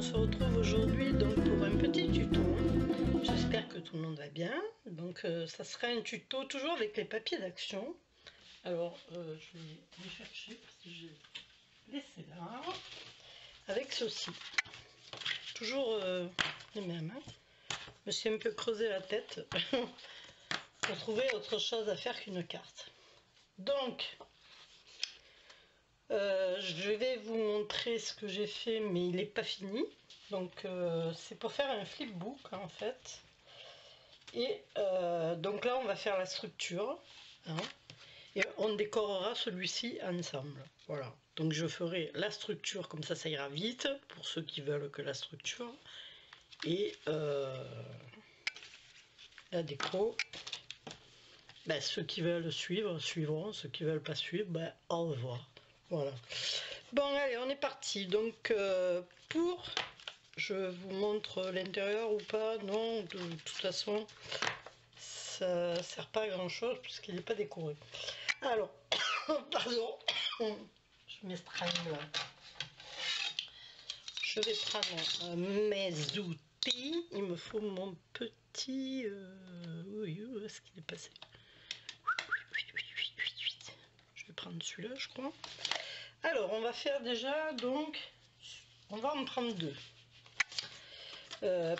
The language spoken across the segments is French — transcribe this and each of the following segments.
on se retrouve aujourd'hui donc pour un petit tuto. J'espère que tout le monde va bien. Donc ça sera un tuto toujours avec les papiers d'action. Alors je vais les chercher parce que j'ai laissé là. Avec ceci. Toujours les mêmes. Hein. Je me suis un peu creusé la tête pour trouver autre chose à faire qu'une carte. Donc je vais vous montrer ce que j'ai fait, mais il n'est pas fini. Donc c'est pour faire un flipbook en fait. Et donc là on va faire la structure. Hein, et on décorera celui-ci ensemble. Voilà. Donc je ferai la structure, comme ça ira vite, pour ceux qui veulent que la structure. Et la déco, ben, ceux qui veulent suivre, suivront. Ceux qui veulent pas suivre, ben, au revoir. Voilà. Bon, allez, on est parti. Donc, je vous montre l'intérieur ou pas. Non, de toute façon, ça ne sert pas à grand chose puisqu'il n'est pas décoré. Alors, pardon, je m'estrangle. Je vais prendre mes outils. Il me faut mon petit... oui, où est-ce qu'il est passé? Je vais prendre celui-là, je crois. Alors, on va faire déjà, donc, on va en prendre deux.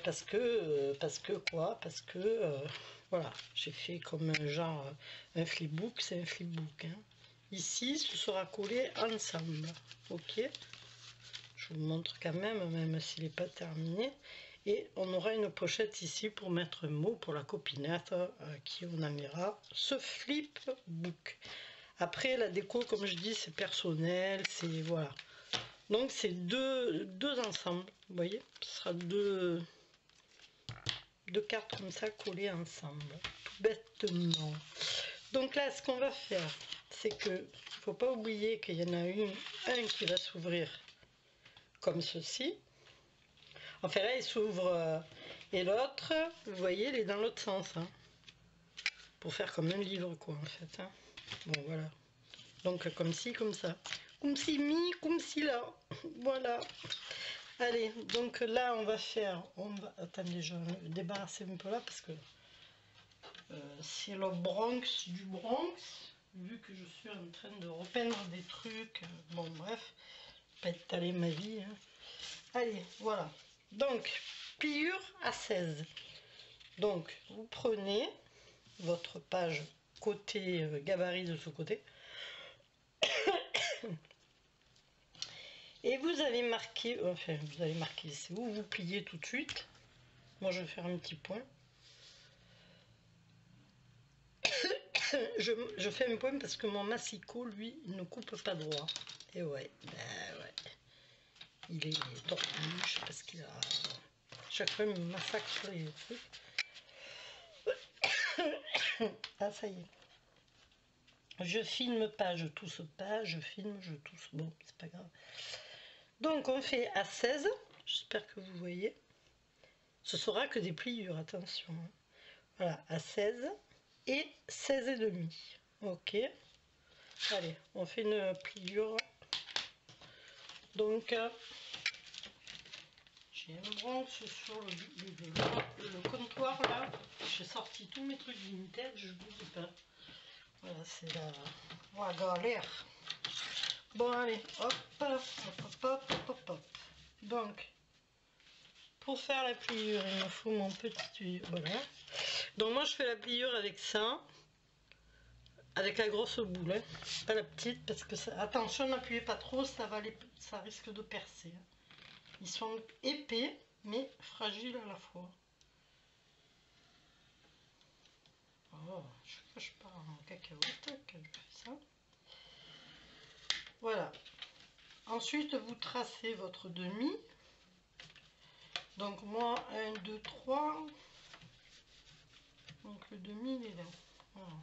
Parce que voilà, j'ai fait comme un genre, un flipbook, c'est un flipbook. Hein. Ici, ce sera collé ensemble, ok? Je vous montre quand même s'il n'est pas terminé. Et on aura une pochette ici pour mettre un mot pour la copinette qui on enverra ce flipbook. Après, la déco, comme je dis, c'est personnel, c'est voilà. Donc, c'est deux ensemble, vous voyez, ce sera deux cartes comme ça collées ensemble, tout bêtement. Donc là, ce qu'on va faire, c'est que faut pas oublier qu'il y en a un qui va s'ouvrir comme ceci. Enfin là, il s'ouvre et l'autre, vous voyez, il est dans l'autre sens. Hein, pour faire comme un livre, quoi, en fait. Hein. Bon, voilà. Donc comme ci, comme ça. Comme ci, mi, comme ci, là. Voilà. Allez, donc là, on va faire... Attendez, je vais me débarrasser un peu là, parce que c'est le Bronx du Bronx. Vu que je suis en train de repeindre des trucs. Bon, bref. Pas étaler ma vie. Hein. Allez, voilà. Donc, pliure à 16. Donc, vous prenez votre page côté gabarit de ce côté. Et vous avez marqué, enfin vous avez marqué, c'est où vous pliez tout de suite. Moi je vais faire un petit point. je fais un point parce que mon massicot, lui, il ne coupe pas droit. Et ouais, ben ouais. Il est tordu, je sais pas ce qu'il a. Chaque fois il me massacre les trucs. Ah ça y est. Je filme pas, je tousse pas, je filme, je tousse. Bon, c'est pas grave. Donc on fait à 16, j'espère que vous voyez. Ce sera que des pliures, attention. Voilà, à 16 et 16 et demi. Ok. Allez, on fait une pliure. Donc, j'ai un Bronx sur le comptoir là. J'ai sorti tous mes trucs vintage, je vous dis pas. Voilà, c'est la galère. Bon, allez, hop, hop, hop, hop, hop, hop. Donc, pour faire la pliure, il me faut mon petit... Voilà. Donc moi, je fais la pliure avec ça. Avec la grosse boule, hein. Pas la petite, parce que ça... Attention, n'appuyez pas trop, ça risque de percer. Ils sont épais, mais fragiles à la fois. Oh, je pars en cacahuète quand je fais ça. Voilà. Ensuite, vous tracez votre demi. Donc moi, 1, 2, 3. Donc le demi, il est là. Voilà.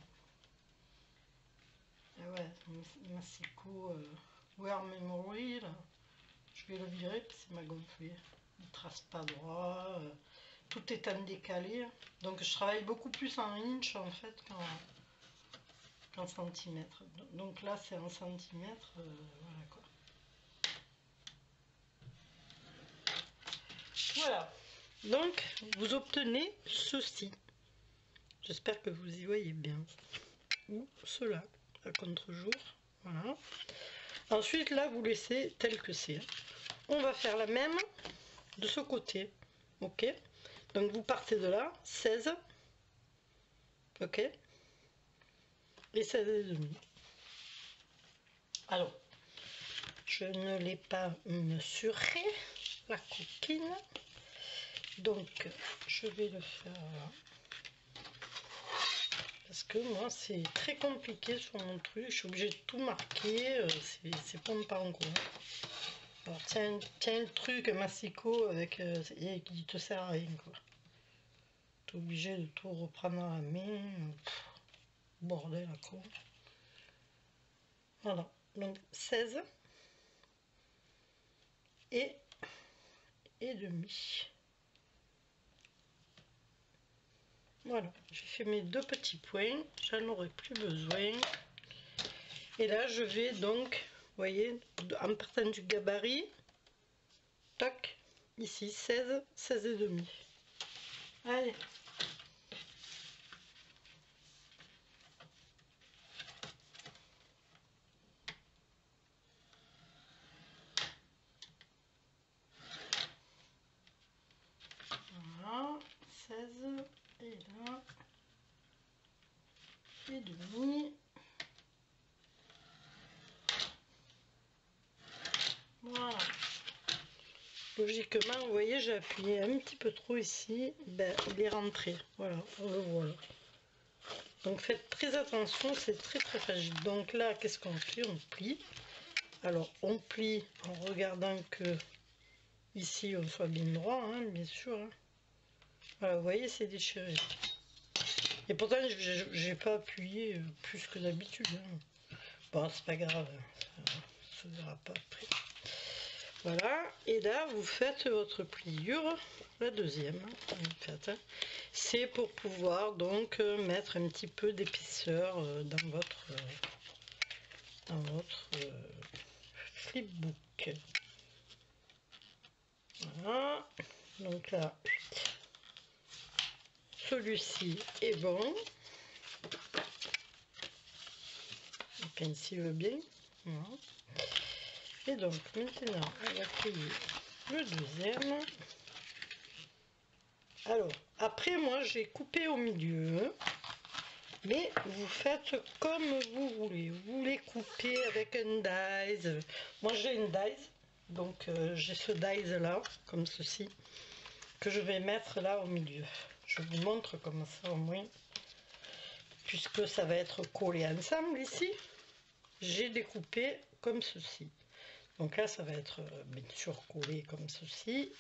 Et ouais, massicot Wear Memory, là. Je vais le virer parce qu'il m'a gonflé. Il ne trace pas droit. Tout est en décalé. Donc je travaille beaucoup plus en inch en fait qu'en centimètres. Donc là c'est en centimètres. Voilà quoi. Voilà. Donc, vous obtenez ceci. J'espère que vous y voyez bien. Ou cela, à contre-jour. Voilà. Ensuite, là, vous laissez tel que c'est. On va faire la même de ce côté. Ok. Donc, vous partez de là, 16. Ok. Et 16 et demi. Alors, je ne l'ai pas mesuré, la coquine. Donc, je vais le faire là. Parce que moi, c'est très compliqué sur mon truc. Je suis obligée de tout marquer. C'est pas en quoi. Alors, tiens le truc massicot avec, et qui te sert à rien, quoi. T'es obligé de tout reprendre à la main. Pff, bordel, à quoi. Voilà. Donc, 16 et demi. Voilà, j'ai fait mes deux petits points, j'en aurai plus besoin. Et là, je vais donc, vous voyez, en partant du gabarit, tac, ici, 16, 16 et demi. Allez. Voilà, 16 et là, et demi. Voilà. Logiquement, vous voyez, j'ai appuyé un petit peu trop ici, ben, il est rentré. Voilà, on le voit là. Donc faites très attention, c'est très fragile. Donc là, qu'est-ce qu'on fait? On plie. Alors, on plie en regardant que ici on soit bien droit, hein, bien sûr. Hein. Voilà, vous voyez, c'est déchiré. Et pourtant, j'ai pas appuyé plus que d'habitude. Hein. Bon, c'est pas grave, ça se verra pas après. Voilà, et là, vous faites votre pliure, la deuxième, en fait. Hein. C'est pour pouvoir donc mettre un petit peu d'épaisseur dans votre flipbook. Voilà, donc là, celui-ci est bon. Le pinceau veut bien. Voilà. Et donc maintenant, on va plier le deuxième. Alors, après moi, j'ai coupé au milieu. Mais vous faites comme vous voulez. Vous les coupez avec un dies. Moi, j'ai une dies. Donc, j'ai ce dies là, comme ceci, que je vais mettre là au milieu. Je vous montre comme ça au moins. Puisque ça va être collé ensemble ici. J'ai découpé comme ceci. Donc là, ça va être bien sûr collé comme ceci.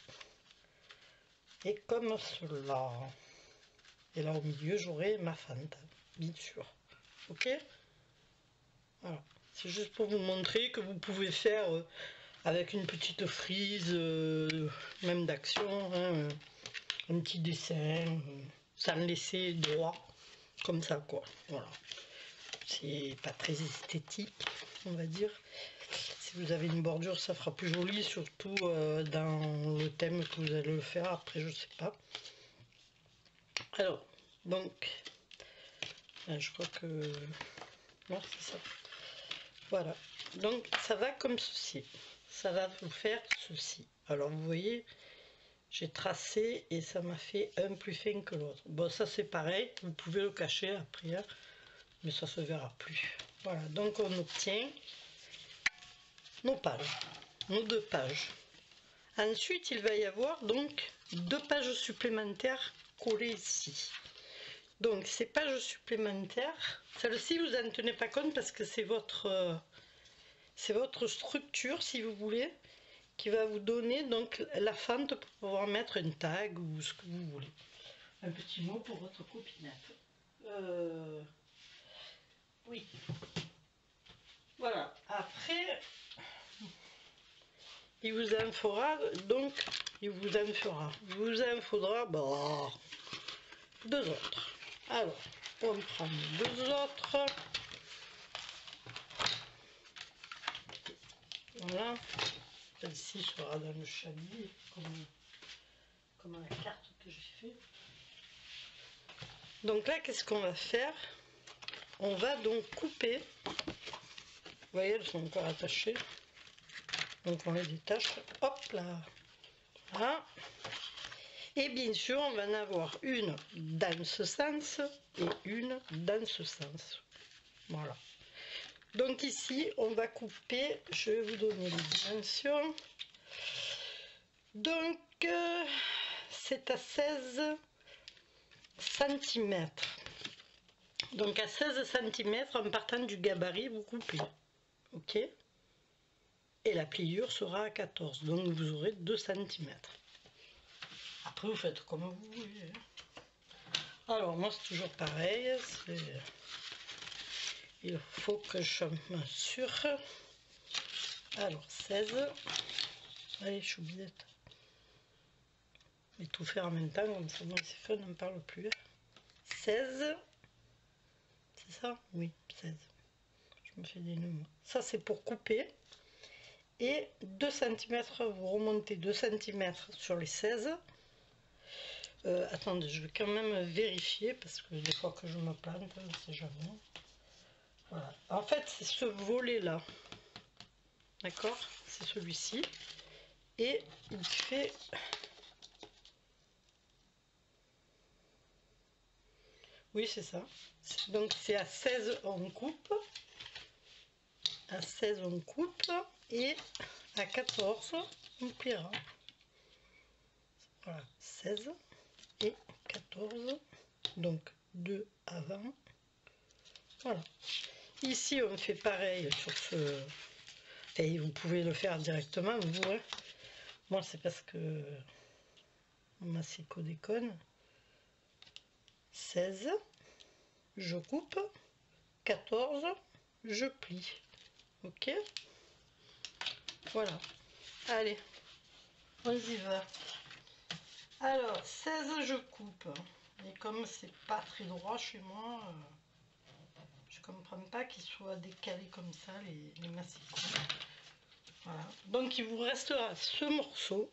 Et comme cela. Et là, au milieu, j'aurai ma fente, bien sûr. Ok? Voilà. C'est juste pour vous montrer que vous pouvez faire avec une petite frise, même d'action, hein, un petit dessin, sans le laisser droit, comme ça, quoi. Voilà. C'est pas très esthétique, on va dire. Si vous avez une bordure, ça fera plus joli, surtout dans le thème que vous allez le faire après, je sais pas. Alors, donc, je crois que... Non, c'est ça. Voilà. Donc, ça va comme ceci. Ça va vous faire ceci. Alors, vous voyez, j'ai tracé et ça m'a fait un plus fin que l'autre. Bon, ça c'est pareil. Vous pouvez le cacher après, hein, mais ça se verra plus. Voilà. Donc, on obtient nos pages, nos deux pages. Ensuite, il va y avoir donc deux pages supplémentaires collées ici. Donc ces pages supplémentaires, celle-ci vous n'en tenez pas compte parce que c'est votre structure, si vous voulez, qui va vous donner donc la fente pour pouvoir mettre un tag ou ce que vous voulez. Un petit mot pour votre copinette. Oui. Voilà. Après, il vous en faudra donc, il vous en faudra bon, deux autres. Alors, on prend deux autres. Voilà. Celle-ci sera dans le chablis, comme comme la carte que j'ai fait. Donc là, qu'est-ce qu'on va faire? On va donc couper. Vous voyez, elles sont encore attachées. Donc on les détache. Hop là. Voilà. Et bien sûr, on va en avoir une dans ce sens et une dans ce sens. Voilà. Donc ici, on va couper. Je vais vous donner les dimensions. Donc, c'est à 16 cm. Donc à 16 cm, en partant du gabarit, vous coupez. Ok? Et la pliure sera à 14. Donc vous aurez 2 cm. Après, vous faites comme vous voulez. Alors, moi, c'est toujours pareil. Il faut que je m'assure. Alors, 16. Allez, choubidette. Et tout faire en même temps, comme ça, c'est fait, on n'en parle plus. 16. C'est ça? Oui, 16. Je me fais des nœuds. Ça, c'est pour couper. Et 2 cm, vous remontez 2 cm sur les 16. Attendez, je vais quand même vérifier parce que des fois que je me plante, je ne sais jamais. Voilà. En fait, c'est ce volet-là. D'accord? C'est celui-ci. Et il fait... Oui, c'est ça. Donc, c'est à 16, on coupe. À 16, on coupe. Et à 14, on pliera. Voilà, 16 et 14. Donc, 2 avant. Voilà. Ici, on fait pareil sur ce... Et vous pouvez le faire directement, vous. Hein. Moi, c'est parce que mon massicot déconne. 16, je coupe. 14, je plie. Ok? Voilà. Allez, on y va. Alors, 16, je coupe. Et comme c'est pas très droit chez moi, je comprends pas qu'ils soient décalés comme ça, les massicots. Voilà. Donc, il vous restera ce morceau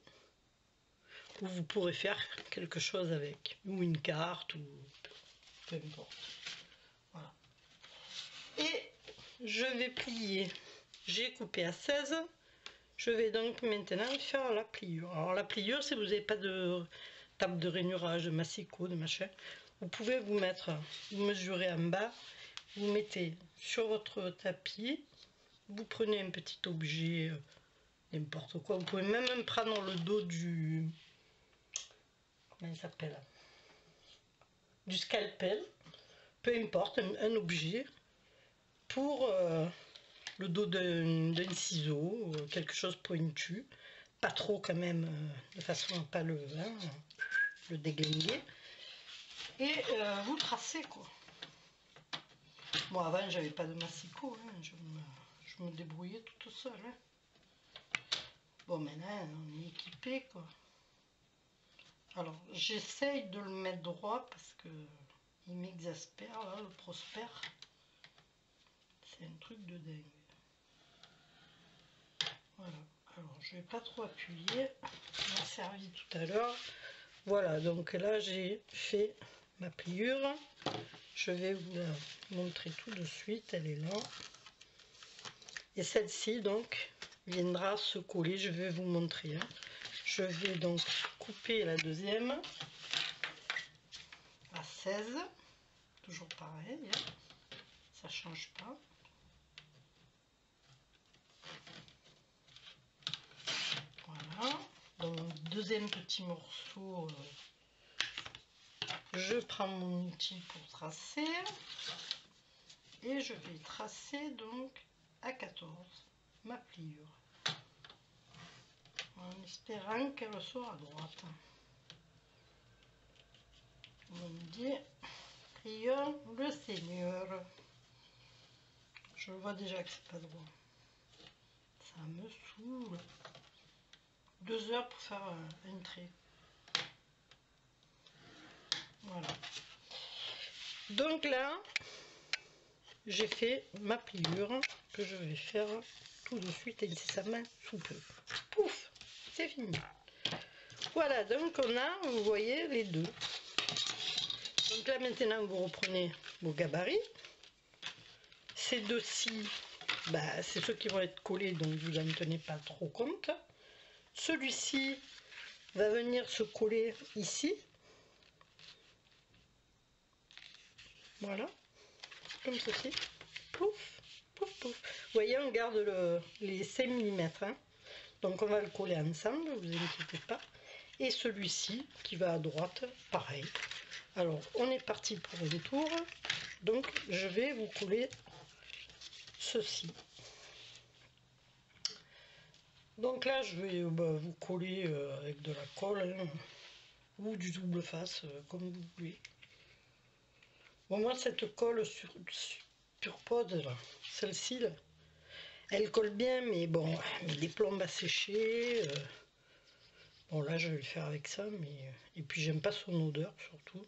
où vous pourrez faire quelque chose avec. Ou une carte, ou peu importe. Voilà. Et je vais plier. J'ai coupé à 16. Je vais donc maintenant faire la pliure. Alors la pliure, si vous n'avez pas de table de rainurage, de massicot, de machin, vous pouvez vous mettre, vous mesurez en bas, vous mettez sur votre tapis, vous prenez un petit objet, n'importe quoi. Vous pouvez même prendre le dos du... Comment il s'appelle? Du scalpel, peu importe, un objet, pour le dos d'un ciseau, quelque chose pointu, pas trop quand même, de façon à pas le déglinguer, et vous tracez quoi. Moi avant j'avais pas de massicot, hein, je me débrouillais toute seule. Hein. Bon maintenant on est équipé quoi. Alors j'essaye de le mettre droit parce que il m'exaspère là, le Prosper. C'est un truc de dingue. Voilà, alors je vais pas trop appuyer, on m'a servi tout à l'heure. Voilà, donc là j'ai fait ma pliure. Je vais vous la montrer tout de suite, elle est là. Et celle-ci donc viendra se coller, je vais vous montrer. Hein. Je vais donc couper la deuxième à 16, toujours pareil, hein. Ça change pas. Voilà, donc deuxième petit morceau, je prends mon outil pour tracer et je vais tracer donc à 14 ma pliure en espérant qu'elle soit à droite. On me dit prions le Seigneur. Je vois déjà que c'est pas droit. Ça me saoule. 2 heures pour faire un trait. Voilà. Donc là, j'ai fait ma pliure que je vais faire tout de suite incessamment sous peu. Pouf, c'est fini. Voilà, donc on a, vous voyez, les deux. Donc là maintenant vous reprenez vos gabarits. Ces deux-ci, bah, c'est ceux qui vont être collés, donc vous n'en tenez pas trop compte. Celui-ci va venir se coller ici. Voilà, comme ceci. Pouf, pouf, pouf. Vous voyez, on garde les 5 mm. Hein. Donc on va le coller ensemble, vous inquiétez pas. Et celui-ci qui va à droite, pareil. Alors on est parti pour un tour. Donc je vais vous coller ceci. Donc là je vais vous coller avec de la colle hein, ou du double face comme vous voulez. Bon, moi cette colle sur pod là, celle-ci là, elle colle bien mais bon, des plombes à sécher. Bon là je vais le faire avec ça mais et puis j'aime pas son odeur surtout.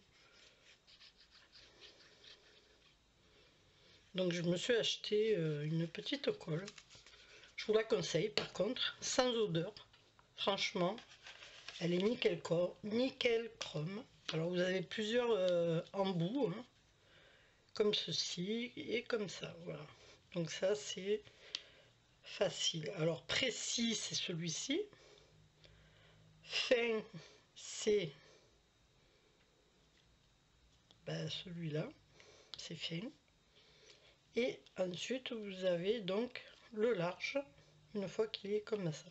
Donc je me suis acheté une petite colle. Je vous la conseille par contre, sans odeur. Franchement, elle est nickel chrome. Alors vous avez plusieurs embouts, hein, comme ceci et comme ça. Voilà. Donc ça c'est facile. Alors précis c'est celui-ci. Fin c'est celui-là. C'est fin. Et ensuite vous avez donc le large. Une fois qu'il est comme ça.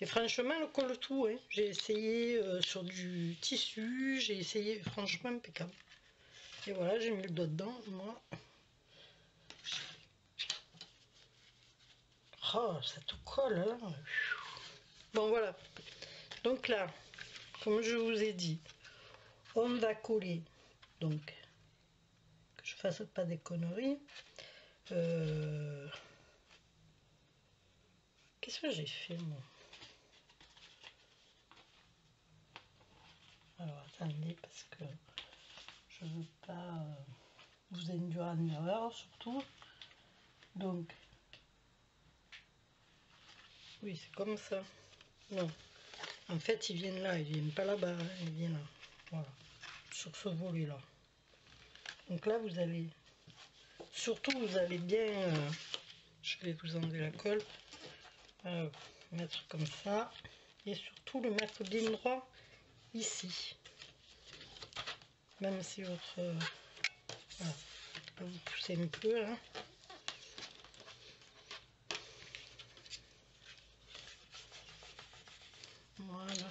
Et franchement, le colle tout, hein. J'ai essayé sur du tissu, j'ai essayé franchement impeccable. Et voilà, j'ai mis le doigt dedans, moi. Oh, cette colle là. Bon, voilà. Donc là, comme je vous ai dit, on va coller. Donc, que je fasse pas des conneries. Qu'est-ce que j'ai fait, moi? Alors, attendez, parce que je veux pas vous induire en erreur, surtout. Donc, oui, c'est comme ça. Non, en fait, ils viennent là, ils viennent pas là-bas, hein, ils viennent là. Voilà, sur ce volet-là. Donc là, vous allez, surtout, vous allez bien, je vais vous enlever la colle, mettre comme ça, et surtout le mettre bien droit ici. Même si votre, voilà, vous poussez un peu, hein. Voilà.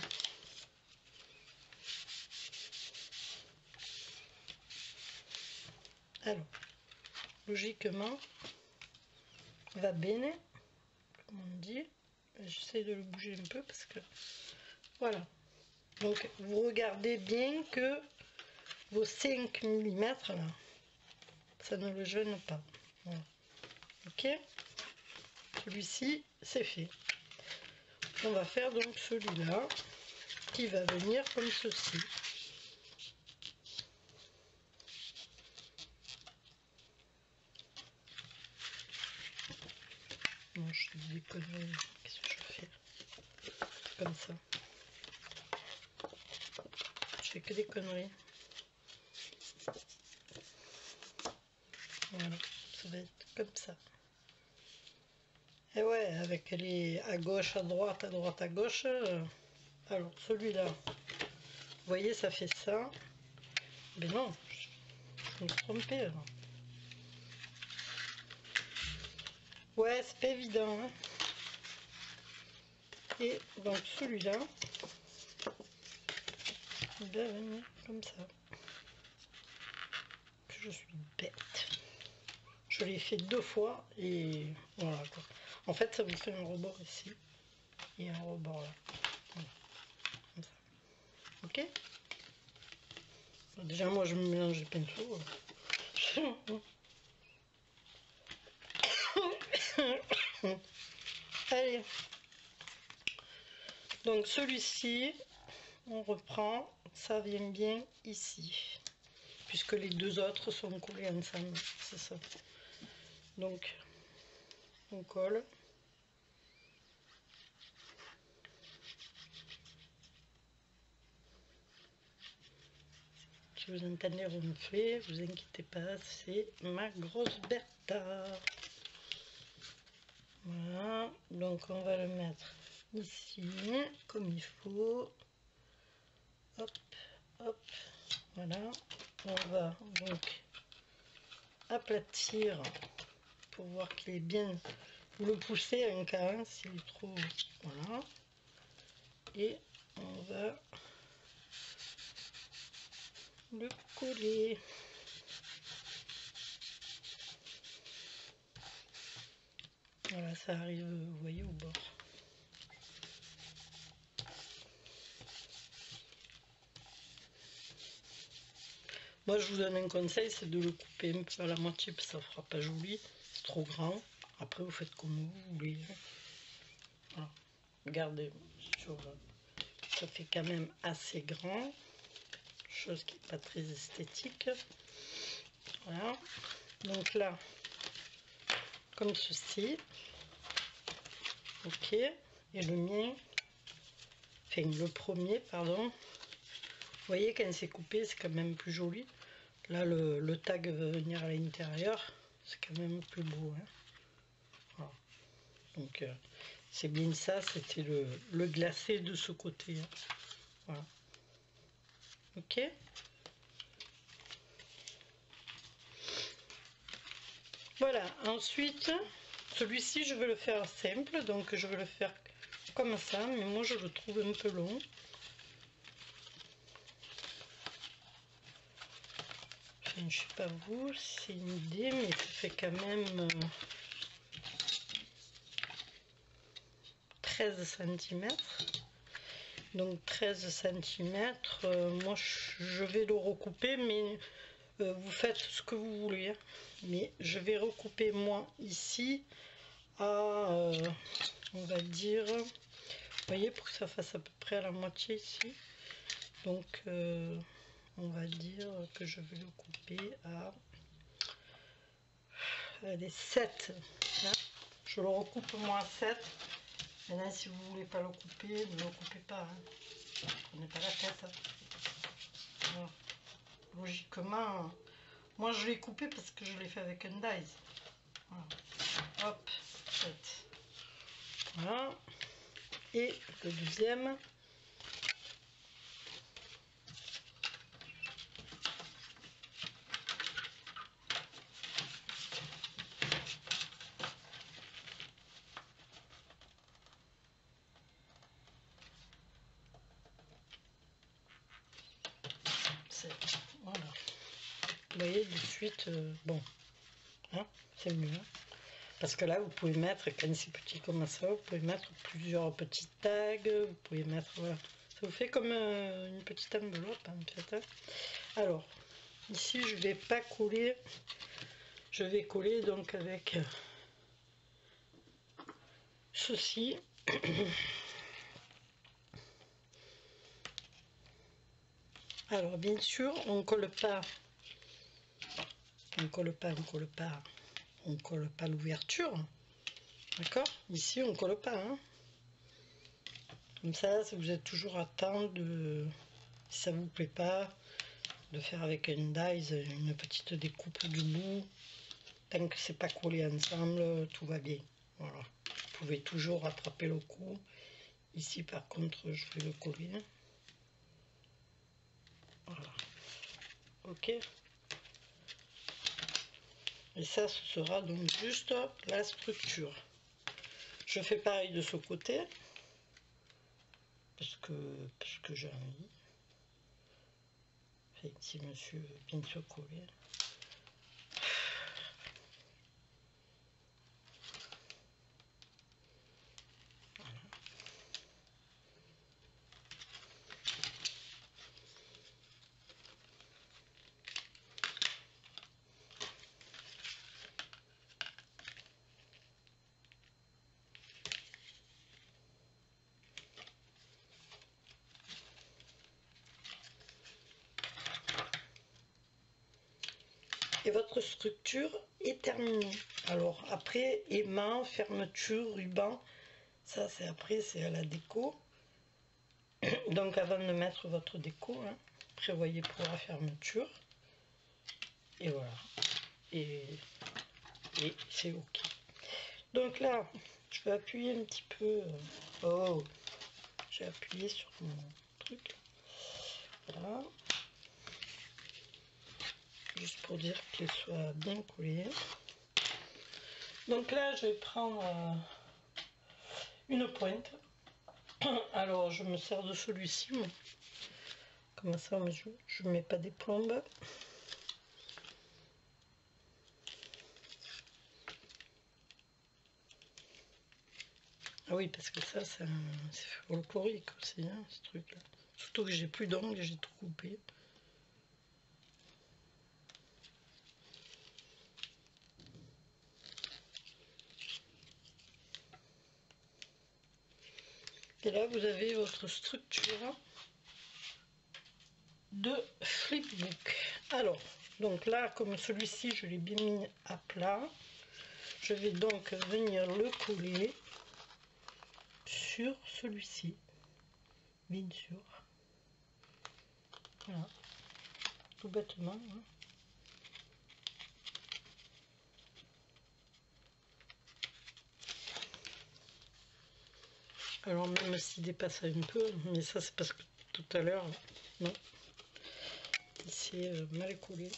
Alors, logiquement, va bene, comme on dit. J'essaie de le bouger un peu parce que, voilà. Donc, vous regardez bien que vos 5 mm là, ça ne le gêne pas. Voilà. Ok, celui-ci, c'est fait. On va faire donc celui-là qui va venir comme ceci. Non, je dis des conneries. Qu'est-ce que je fais? C'est comme ça. Je fais que des conneries. Voilà, ça va être comme ça. Et ouais, avec les à gauche, à droite, à gauche. Alors celui-là, vous voyez, ça fait ça. Mais non, je me suis trompée. Là. Ouais, c'est pas évident. Hein. Et donc celui-là, il va venir comme ça. Je suis bête. Je l'ai fait 2 fois et voilà quoi. En fait, ça vous fait un rebord ici et un rebord là. Voilà. Comme ça. Ok. Déjà, moi, je me mélange les pinceaux. Allez. Donc celui-ci, on reprend. Ça vient bien ici, puisque les deux autres sont collés ensemble. C'est ça. Donc, on colle. si vous entendez ronfler, vous inquiétez pas, c'est ma grosse Bertha. Voilà, donc on va le mettre ici, comme il faut. Hop, hop, voilà. On va donc aplatir pour voir qu'il est bien. Vous le poussez un cas, hein, s'il est trop... Voilà. Et on va le coller. Voilà, ça arrive, vous voyez, au bord. Moi, je vous donne un conseil, c'est de le couper un peu à la moitié, parce que ça fera pas joli. C'est trop grand. Après, vous faites comme vous voulez. Voilà. Regardez, ça fait quand même assez grand. Chose qui n'est pas très esthétique. Voilà. Donc là, comme ceci. Ok. Et le mien, enfin le premier, pardon. Vous voyez, quand c'est coupé, c'est quand même plus joli. Là, le tag va venir à l'intérieur. C'est quand même plus beau. Hein. Voilà. Donc, c'est bien ça. C'était le glacé de ce côté. Hein. Voilà. Ok. Voilà. Ensuite, celui-ci, je vais le faire simple. Donc, je vais le faire comme ça. Mais moi, je le trouve un peu long. Enfin, je sais pas vous, c'est une idée, mais ça fait quand même 13 cm. Donc 13 cm, moi je vais le recouper, mais vous faites ce que vous voulez. Hein. Mais je vais recouper moi ici à, on va dire, vous voyez, pour que ça fasse à peu près à la moitié ici. Donc on va dire que je vais le couper à allez, 7. Hein. Je le recoupe moi à 7. Maintenant, si vous voulez pas le couper, ne le coupez pas. Hein. Prenez pas la tête. Hein. Voilà. Logiquement, moi je l'ai coupé parce que je l'ai fait avec un dies. Voilà. Hop, 7. Voilà. Et le deuxième. Voilà. Vous voyez de suite, bon, hein, c'est mieux. Hein. Parce que là, vous pouvez mettre, quand c'est petit comme ça, vous pouvez mettre plusieurs petits tags, vous pouvez mettre, voilà. Ça vous fait comme une petite enveloppe, en fait. Hein. Alors, ici, je vais pas coller, je vais coller donc avec ceci. Alors, bien sûr, on colle pas l'ouverture, d'accord? Ici, on colle pas, hein. Comme ça, vous êtes toujours à temps de, si ça vous plaît pas, de faire avec un dies une petite découpe du bout. Tant que c'est pas collé ensemble, tout va bien. Voilà. Vous pouvez toujours rattraper le coup. Ici, par contre, je vais le coller. Voilà. Ok. Et ça, ce sera donc juste la structure. Je fais pareil de ce côté. Parce que j'ai envie. Enfin, si monsieur vient de se coller. Et votre structure est terminée. Alors après, aimant, fermeture, ruban, ça c'est après, c'est à la déco. Donc avant de mettre votre déco, hein, prévoyez pour la fermeture. Et voilà. Et c'est ok. Donc là, je vais appuyer un petit peu. Oh, j'ai appuyé sur mon truc. Voilà. Juste pour dire qu'il soit bien collé. Donc là, je vais prendre une pointe. Alors, je me sers de celui-ci. Comme ça, je ne mets pas des plombes. Ah oui, parce que ça, c'est folklorique aussi, hein, ce truc-là. Surtout que j'ai plus d'ongles, j'ai tout coupé. Et là, vous avez votre structure de flipbook. Alors, donc là, comme celui-ci, je l'ai bien mis à plat, je vais donc venir le coller sur celui-ci, bien sûr. Voilà, tout bêtement. Hein. Alors même s'il dépasse un peu, mais ça c'est parce que tout à l'heure, non, il s'est mal collé.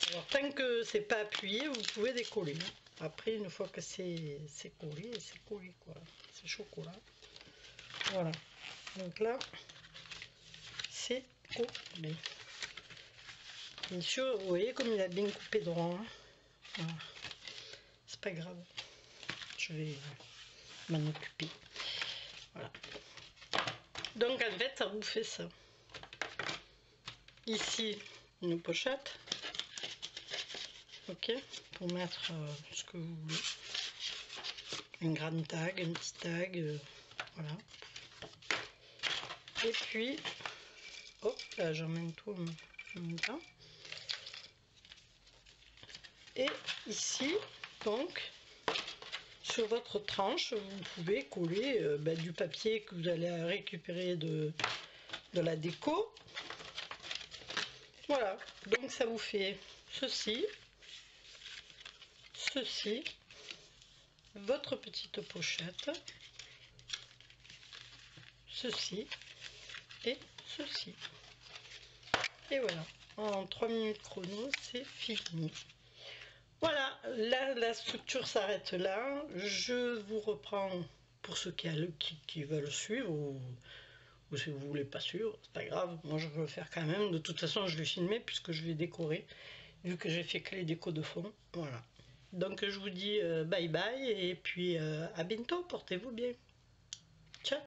Alors tant que c'est pas appuyé, vous pouvez décoller. Après, une fois que c'est collé quoi. C'est chocolat. Voilà. Donc là, c'est collé. Bien sûr, vous voyez comme il a bien coupé droit. Hein. Voilà. C'est pas grave. Je vais m'en occuper. Voilà. Donc en fait, ça vous fait ça. Ici, une pochette. Ok, pour mettre ce que vous voulez. Une grande tag, un petit tag, voilà. Et puis, hop, là j'emmène tout en même temps. Et ici, donc, sur votre tranche, vous pouvez coller du papier que vous allez récupérer de la déco. Voilà, donc ça vous fait ceci, ceci, votre petite pochette, ceci et ceci. Et voilà, en 3 minutes chrono, c'est fini. Voilà, là, la structure s'arrête là. Je vous reprends pour ceux qui veulent suivre ou si vous voulez pas suivre, c'est pas grave. Moi, je veux le faire quand même. De toute façon, je vais filmer puisque je vais décorer, vu que j'ai fait que les décos de fond. Voilà. Donc, je vous dis bye bye et puis à bientôt. Portez-vous bien.